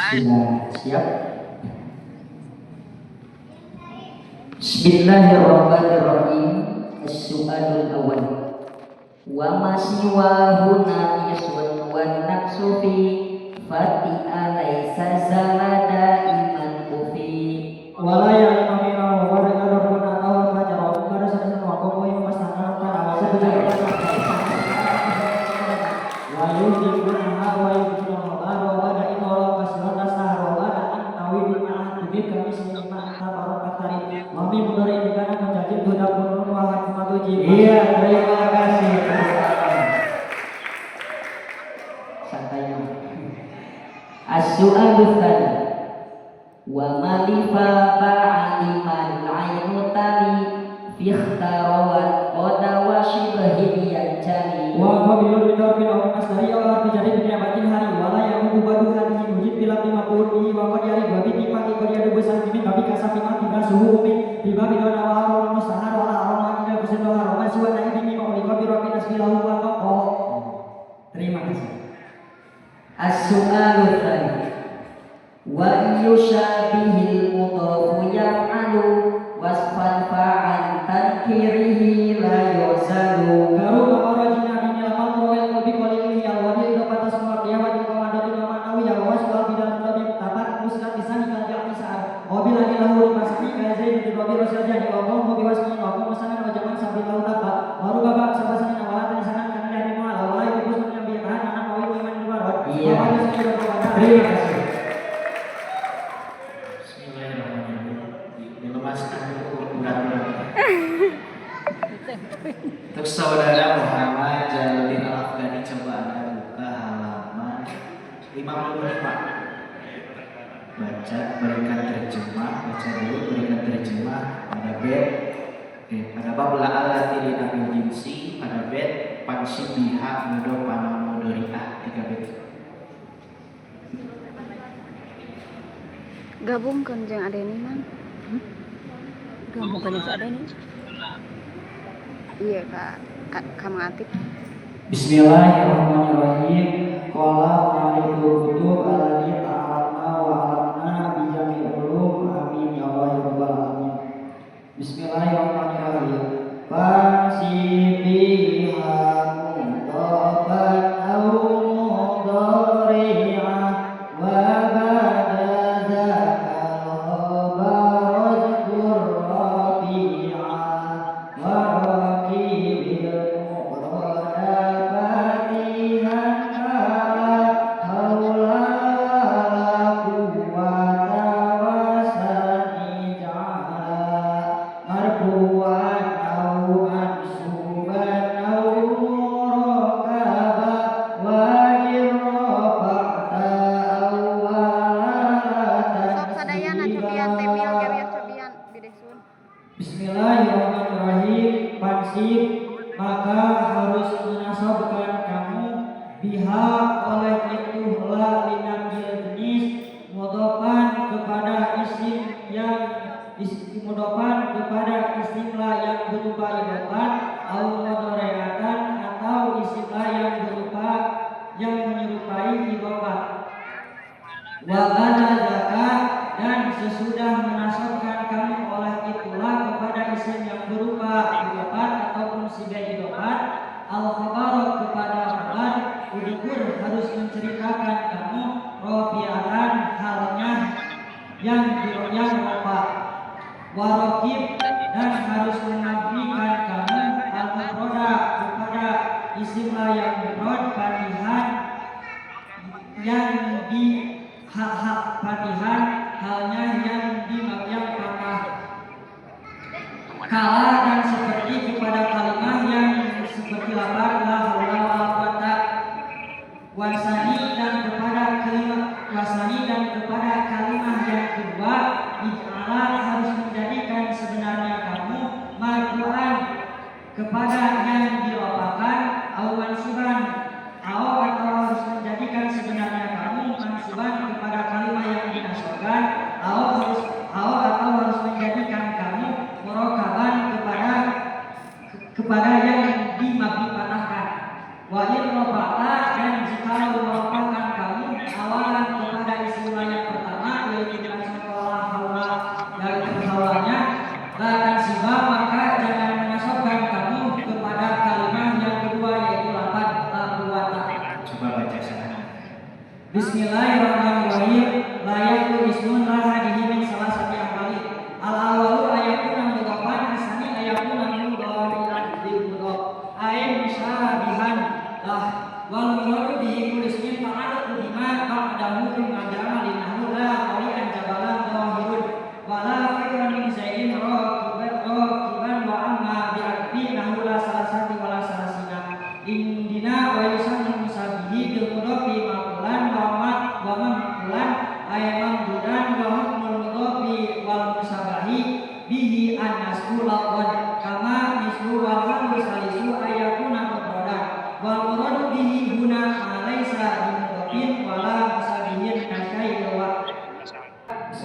Sudah siap? Bismillahirrahmanirrahim. As-su'alul awal. Wa ma siwahuna yaswan wa naqsu fi fati alaysa zalada iman kufi. Wala ya'lamina wa la ya'lamuna aw fajara pada sanan wa qawmi masana ta sebenarnya wa yudikuna wa yudikuna wa da inola kasrata sahara wa da antawi bi ma'an bi kami sinima tabarakatari wa min mudari dikana menjadi budak pun wa hakmatu jiwa. Iya, terima kasih. Santai. As-su'alul tsani. Wa malifa ba'aliman ainu tali fi ikhtarawat qada wa shibhin yanjali. Wa qabilul bidorfin aw asdari aw bijari bi'abatin hari wala yang mubadu hadhi mujib bila bimaqul bi wa qad yari wa bi timaki qad yari besar kimi babi kasafima tiba suhu umi tiba bidona wa arona musahar wala arona ila kusundo haroma siwa na ibni ma'uli qabi rabbi nasbilahu wa taqo. Terima kasih. As-su'alul tsani. Wa yushabihil mudhafu yaf'alu wasfan fa'an tadkirihi la yuzalu. Garu kamarajina bin lamal rawal qalbi qalilihi al-wadi dapat semua dia wa qamadatu ma'nawi ya waswal bidan tabi tabat musnad lisan kal ja'isa wa bila ilahu masbi ka zaid bin rabi rasulullah wa qawm bi wasmi wa qawm sanan wa jaman sabilahu tabat baru babak sabasan awalatan sanan kan dari mu'ala wa la yusnu nabi kan anak wa iman duwarot. Iya. Terima kasih. Untuk saudara Muhammad Jalil Al-Afghani, coba Anda buka halaman 55. Baca, berikan terjemah, baca dulu, berikan terjemah pada bed. Pada bab la'alati li nabil jinsi, pada bed pansibiha mudo panang mudori'ah 3 bed. Gabungkan jeung ada ini man. Gabungkan yang ada ini. Iya Kak Matif. Bismillahirrahmanirrahim. Qala malikul kutub alladzi ta'alna wa 'alamna bi jami'il ulum. Amin ya Allah ya rabbal alamin. Bismillahirrahmanirrahim. Fasibiha mudhaban aw mudhari'ah wa ba'da zakal khabar zkur rabi'ah wa Bismillahirrahmanirrahim. Pansib, maka harus menasabkan kamu biha oleh itu la linakil jenis mudhofan kepada isim yang mudhofan kepada isim la yang berupa idhofan au mudhari'atan atau isim la yang berupa yang menyerupai idhofan. Wa ba'da zakat, dan sesudah menasabkan kamu oleh itulah kepada isim yang berupa idhofan ataupun siga idhofan al-khabar kepada khabar udikur harus menceritakan kamu rofiatan halnya yang rofa warokib, dan harus mengabdikan kamu al-mufroda kepada isim yang mufrod fatihan yang di hak fatihan halnya yang di yang patah kala dan seperti kepada kalimat yang seperti lapar la haula wala quwata wasani dan kepada kalimat wasani dan kepada kalimat yang kedua ij'ala harus menjadikan sebenarnya kamu marfu'an kepada yang diropakan au mansuban atau harus menjadikan sebenarnya kamu mansuban kepada kalimat yang dinasabkan atau harus menjadikan kamu murokaban kepada yang dimabni patahkan wa in rafa'ta, dan jika merupakan kamu awalan kepada isim yang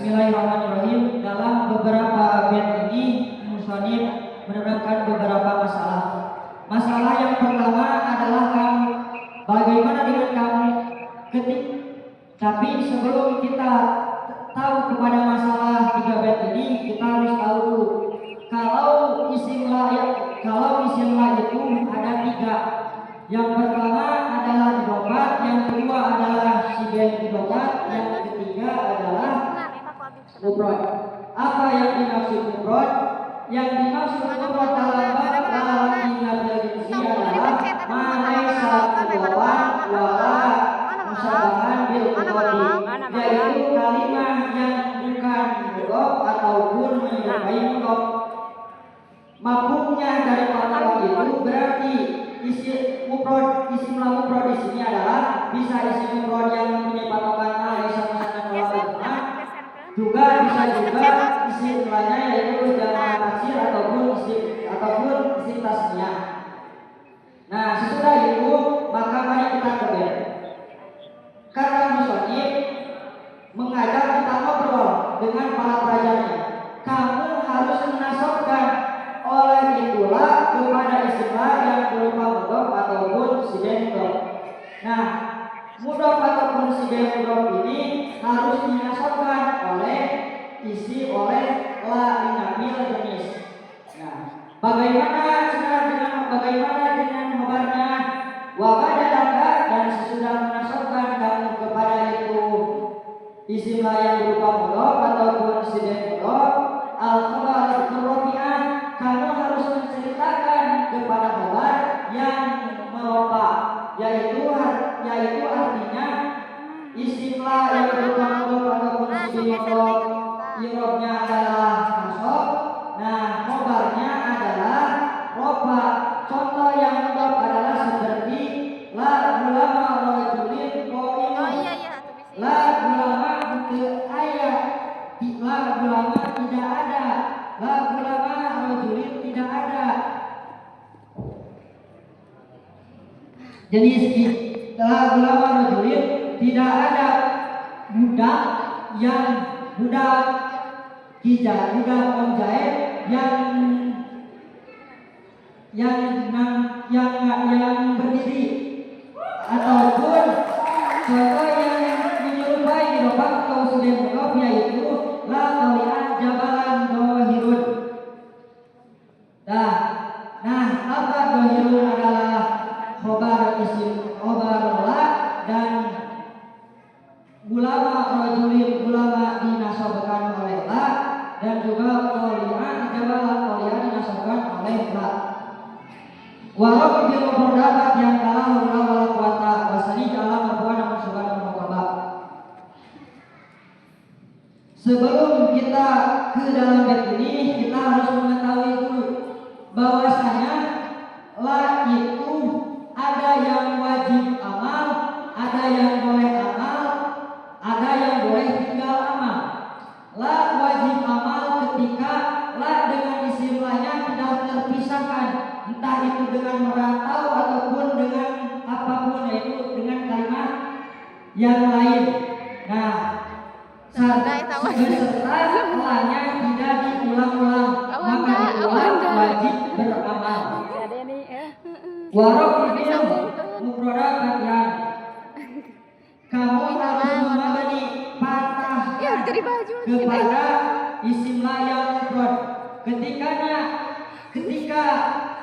Bismillahirrahmanirrahim. Dalam beberapa bait ini musannif menerangkan beberapa masalah. Masalah yang pertama adalah kamu. Bagaimana dengan kamu? Tapi sebelum kita tahu kepada masalah 3 bait ini, kita harus tahu dulu kalau isim la itu ada 3. Yang pertama adalah idhofah, yang kedua adalah sibah idhofah, yang ketiga adalah mufrad. Apa yang dimaksud mufrad? Yang dimaksud mufrad dalam bab al-nabil jinsi adalah ma laisa mudhafan wala musyabahan bil mudhaf, yaitu kalimat yang bukan mudhaf ataupun menyerupai mudhaf. Mafhumnya dari kata itu berarti isim la mufrad di sini adalah bisa isim mufrad yang mempunyai patokan laisa musyabahan wala musyabahan. Juga bisa isim lainnya yaitu jamak taksir ataupun isim tasniyah. Nah, sesudah itu maka mari kita coba. Kata musannif mengajak kita ngobrol dengan para pelajarnya. Kamu harus menasabkan oleh itulah kepada isim yang berupa mudhaf ataupun sibah mudhaf. Nah, mudhaf ataupun sibah mudhaf ini harus dinasabkan oleh la inabil jenis. Nah, bagaimana dengan khabarnya wa badalaka, dan sesudah menasabkan kamu kepada itu isim la yang berupa mudhaf ataupun sibah mudhaf, al-khabar al-rafi'ah, kamu harus menceritakan kepada khabar yang meropa, yaitu artinya isim la yang berupa mudhaf ataupun sibah mudhaf i'rabnya adalah nasab. Nah, khabarnya adalah rofa. Contoh yang mudhaf adalah seperti la gulama rajulin qa'imun. La gulama tidak ada. La gulama tidak ada. La gulama rajulin tidak ada. Jadi la gulama rajulin tidak ada budak penjahit yang berdiri, ataupun contoh yang menyerupai idhofah atau sibah mudhaf yaitu la tali'an jabalan dhahirun. Nah, apa dhahirun adalah khabar la, dan gulama rajulin gulama dinasabkan oleh la, dan juga tali'an jabalan tali'an dinasabkan oleh la. Walau bil mufradat yang kalah wala quwata wasani dalam marfu'an mansuban muqaddam. Sebelum kita ke dalam bait ini, kita harus mengetahui dulu bahwasanya la itu ada yang wajib amal, ada yang boleh amal, ada yang boleh tinggal amal. La wajib amal ketika la dengan isim la-nya tidak terpisahkan, entah itu dengan merantau ataupun dengan apapun, yaitu dengan kalimat yang lain. Nah, serta la-nya tidak diulang-ulang, maka diulang wajib beramal. Warofil mufradat yang kamu harus memberi patah kepada isim la yang mufrad. Ketika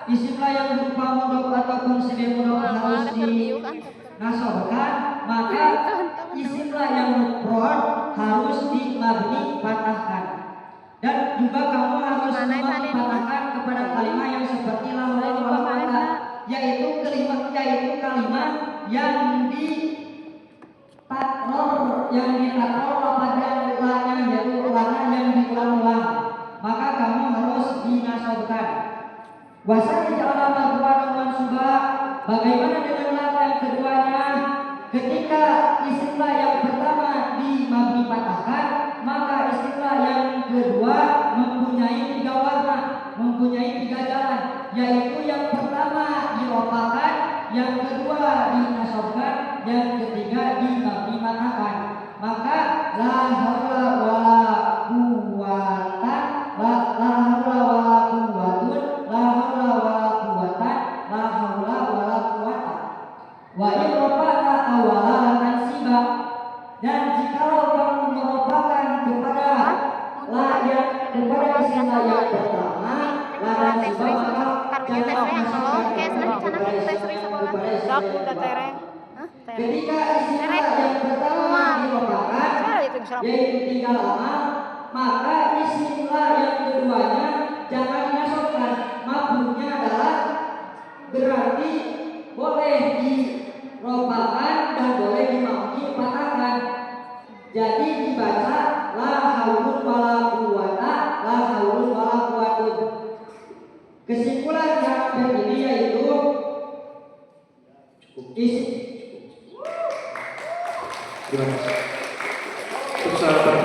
isim la yang berupa mudhaf ataupun sibah mudhaf harus dinasabkan, maka isim la yang mufrad harus dimabni patahkan. Dan juga kamu harus mempatahkan kepada kalimat yang seperti la haula wala quwata, yaitu kalimat yang ditakror pada la-nya, yaitu la-nya yang diulang-ulang, maka kamu harus dinasabkan. Wasani ja'ala marfu'an mansubah. Bagaimana dengan la yang keduanya? Ketika isim la yang pertama dimabni patahkan, maka isim la yang kedua mempunyai 3 warna, mempunyai 3 jalan, yaitu yang pertama dirofakan, yang kedua dinasabkan, yang ketiga dimabni patahkan. Maka la yang kepada isim la yang pertama la dan siwa maka jangan dimasukkan kepada isim la. Ketika isim la yang pertama diropakan yaitu tinggal amal, maka isim la yang keduanya jangan dimasukkan. Mafhumnya adalah berarti boleh diropakan dan boleh dipatahkan. Jadi dibaca la haulun wala quwwata, la haulun wala quwwatun. Kesimpulan yang begini yaitu Terima kasih. Untuk sahabat